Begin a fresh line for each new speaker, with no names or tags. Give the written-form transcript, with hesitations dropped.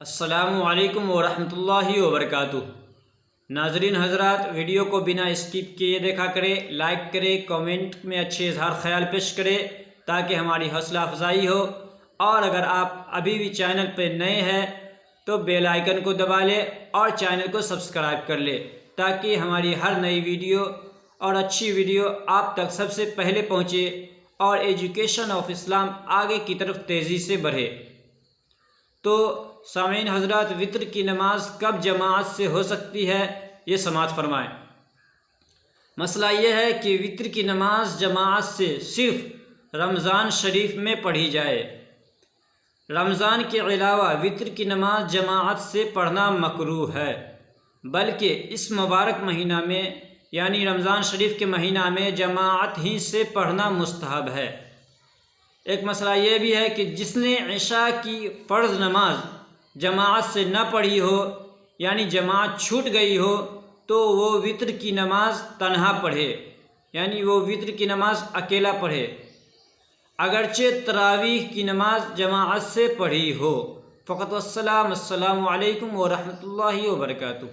السلام علیکم ورحمۃ اللہ وبرکاتہ۔ ناظرین حضرات، ویڈیو کو بنا اسکپ کیے دیکھا کرے، لائک کرے، کامنٹ میں اچھے اظہار خیال پیش کرے تاکہ ہماری حوصلہ افزائی ہو۔ اور اگر آپ ابھی بھی چینل پہ نئے ہیں تو بیل آئیکن کو دبا لے اور چینل کو سبسکرائب کر لے تاکہ ہماری ہر نئی ویڈیو اور اچھی ویڈیو آپ تک سب سے پہلے پہنچے اور ایجوکیشن آف اسلام آگے کی طرف تیزی سے بڑھے۔ تو سامعین حضرات، وتر کی نماز کب جماعت سے ہو سکتی ہے، یہ سماعت فرمائیں۔ مسئلہ یہ ہے کہ وتر کی نماز جماعت سے صرف رمضان شریف میں پڑھی جائے۔ رمضان کے علاوہ وتر کی نماز جماعت سے پڑھنا مکروہ ہے، بلکہ اس مبارک مہینہ میں یعنی رمضان شریف کے مہینہ میں جماعت ہی سے پڑھنا مستحب ہے۔ ایک مسئلہ یہ بھی ہے کہ جس نے عشاء کی فرض نماز جماعت سے نہ پڑھی ہو یعنی جماعت چھوٹ گئی ہو تو وہ وتر کی نماز تنہا پڑھے، یعنی وہ وتر کی نماز اکیلا پڑھے، اگرچہ تراویح کی نماز جماعت سے پڑھی ہو۔ فقط والسلام، السلام علیکم ورحمۃ اللہ وبرکاتہ۔